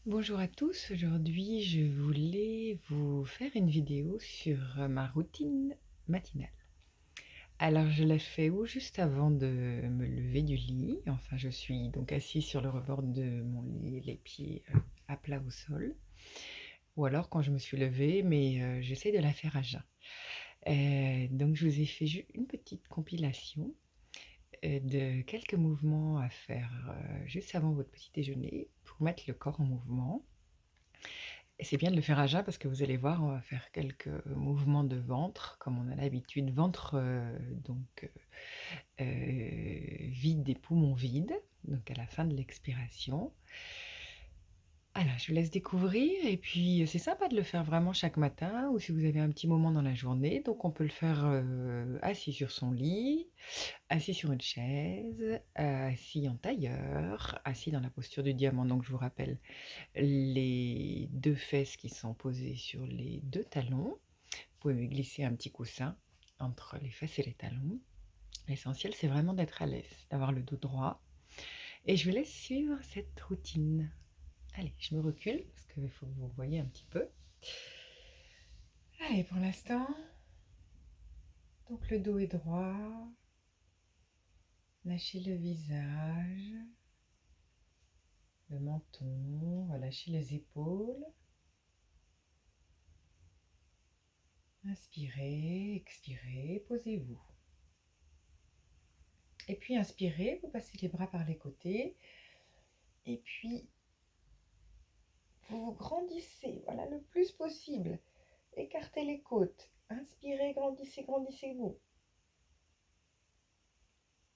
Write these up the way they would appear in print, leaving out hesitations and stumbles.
Bonjour à tous, aujourd'hui je voulais vous faire une vidéo sur ma routine matinale. Alors je la fais ou juste avant de me lever du lit, enfin je suis donc assise sur le rebord de mon lit, les pieds à plat au sol, ou alors quand je me suis levée, mais j'essaie de la faire à jeun. Donc je vous ai fait une petite compilation de quelques mouvements à faire juste avant votre petit déjeuner pour mettre le corps en mouvement. Et c'est bien de le faire à jeun parce que vous allez voir, on va faire quelques mouvements de ventre comme on a l'habitude, ventre, vide et poumons vides, donc à la fin de l'expiration. Alors, je vous laisse découvrir et puis, c'est sympa de le faire vraiment chaque matin ou si vous avez un petit moment dans la journée, donc on peut le faire, assis sur son lit, assis sur une chaise, assis en tailleur, assis dans la posture du diamant, donc je vous rappelle les 2 fesses qui sont posées sur les 2 talons. Vous pouvez glisser un petit coussin entre les fesses et les talons. L'essentiel, c'est vraiment d'être à l'aise, d'avoir le dos droit et je vous laisse suivre cette routine. Allez, je me recule parce qu'il faut que vous voyez un petit peu. Allez, pour l'instant, donc le dos est droit, lâchez le visage, le menton, relâchez les épaules. Inspirez, expirez, posez-vous. Et puis inspirez, vous passez les bras par les côtés. Et puis, vous grandissez, voilà, le plus possible. Écartez les côtes. Inspirez, grandissez, grandissez-vous.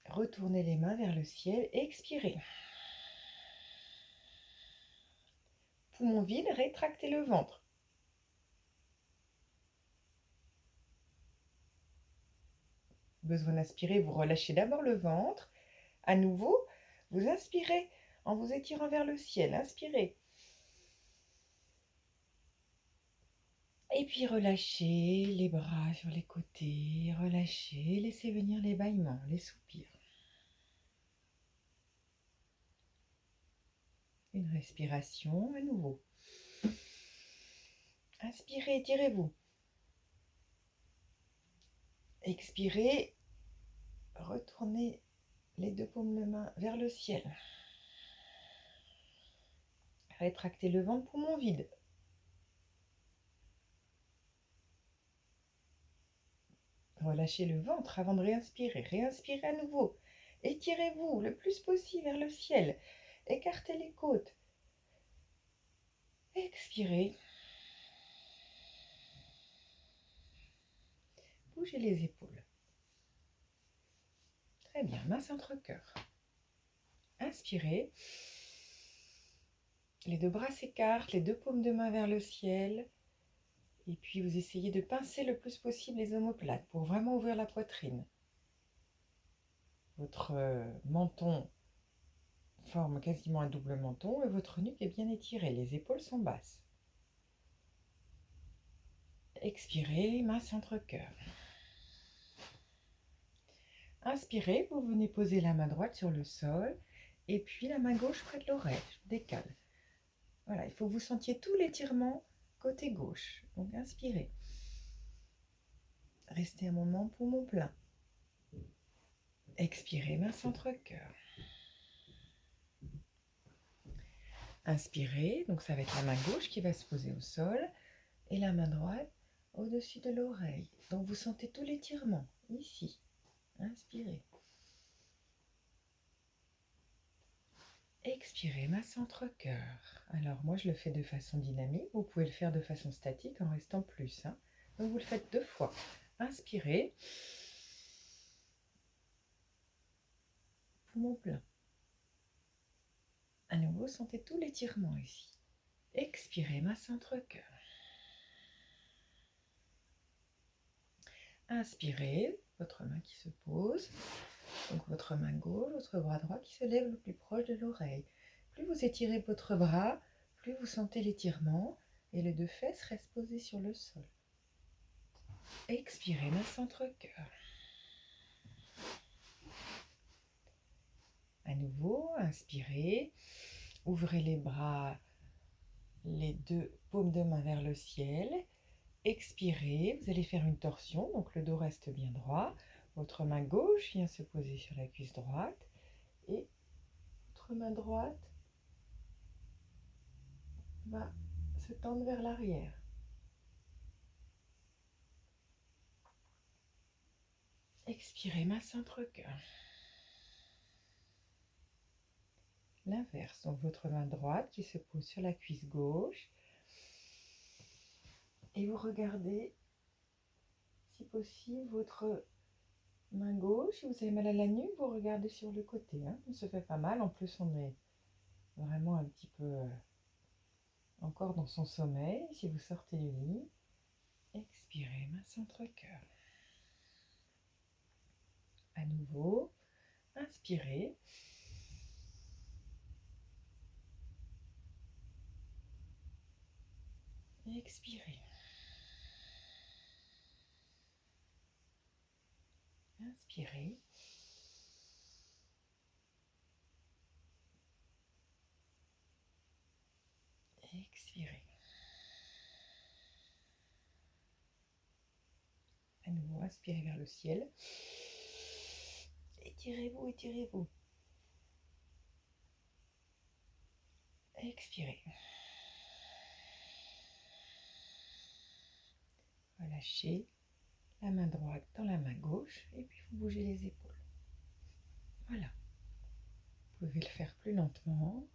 Retournez les mains vers le ciel. Expirez. Poumon vide, rétractez le ventre. Besoin d'inspirer, vous relâchez d'abord le ventre. À nouveau, vous inspirez en vous étirant vers le ciel. Inspirez. Et puis relâchez les bras sur les côtés. Relâchez, laissez venir les bâillements, les soupirs. Une respiration à nouveau. Inspirez, étirez-vous. Expirez, retournez les 2 paumes de main vers le ciel. Rétractez le ventre, poumon vide. Relâchez le ventre avant de réinspirer. Réinspirez à nouveau. Étirez-vous le plus possible vers le ciel. Écartez les côtes. Expirez. Bougez les épaules. Très bien, main centre-cœur. Inspirez. Les 2 bras s'écartent, les 2 paumes de main vers le ciel. Et puis vous essayez de pincer le plus possible les omoplates pour vraiment ouvrir la poitrine. Votre menton forme quasiment un double menton et votre nuque est bien étirée. Les épaules sont basses. Expirez, main centre-cœur. Inspirez, vous venez poser la main droite sur le sol et puis la main gauche près de l'oreille. Je décale. Voilà, il faut que vous sentiez tout l'étirement côté gauche. Donc inspirez. Restez un moment, poumon plein. Expirez, main centre-cœur. Inspirez, donc ça va être la main gauche qui va se poser au sol et la main droite au-dessus de l'oreille. Donc vous sentez tout l'étirement ici. Inspirez. Expirez, main centre-cœur. Alors moi je le fais de façon dynamique, vous pouvez le faire de façon statique en restant plus. Donc vous le faites 2 fois. Inspirez. Poumon plein. À nouveau, sentez tout l'étirement ici. Expirez, main centre-cœur. Inspirez, votre main qui se pose. Donc votre main gauche, votre bras droit qui se lève le plus proche de l'oreille. Plus vous étirez votre bras, plus vous sentez l'étirement et les 2 fesses restent posées sur le sol. Expirez, main centre-cœur. À nouveau, inspirez, ouvrez les bras les deux paumes de main vers le ciel. Expirez, vous allez faire une torsion, donc le dos reste bien droit. Votre main gauche vient se poser sur la cuisse droite et votre main droite va se tendre vers l'arrière. Expirez, main centre-cœur. L'inverse, donc votre main droite qui se pose sur la cuisse gauche. Et vous regardez, si possible, votre main gauche. Si vous avez mal à la nuque, vous regardez sur le côté. On ne se fait pas mal. En plus, on est vraiment un petit peu encore dans son sommeil. Si vous sortez du lit, expirez, main centre-cœur. À nouveau, inspirez. Expirez. Inspirez. Expirez. À nouveau, inspirez vers le ciel. Étirez-vous, étirez-vous. Expirez. Relâchez la main droite dans la main gauche et puis vous bougez les épaules. Voilà. Vous pouvez le faire plus lentement,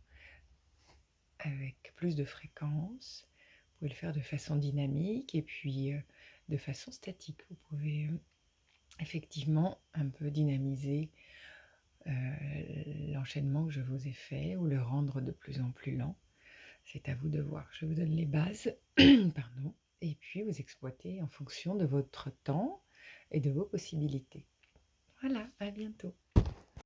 avec plus de fréquence. Vous pouvez le faire de façon dynamique et puis de façon statique. Vous pouvez effectivement un peu dynamiser l'enchaînement que je vous ai fait ou le rendre de plus en plus lent. C'est à vous de voir. Je vous donne les bases, pardon, et puis vous exploitez en fonction de votre temps et de vos possibilités. Voilà, à bientôt.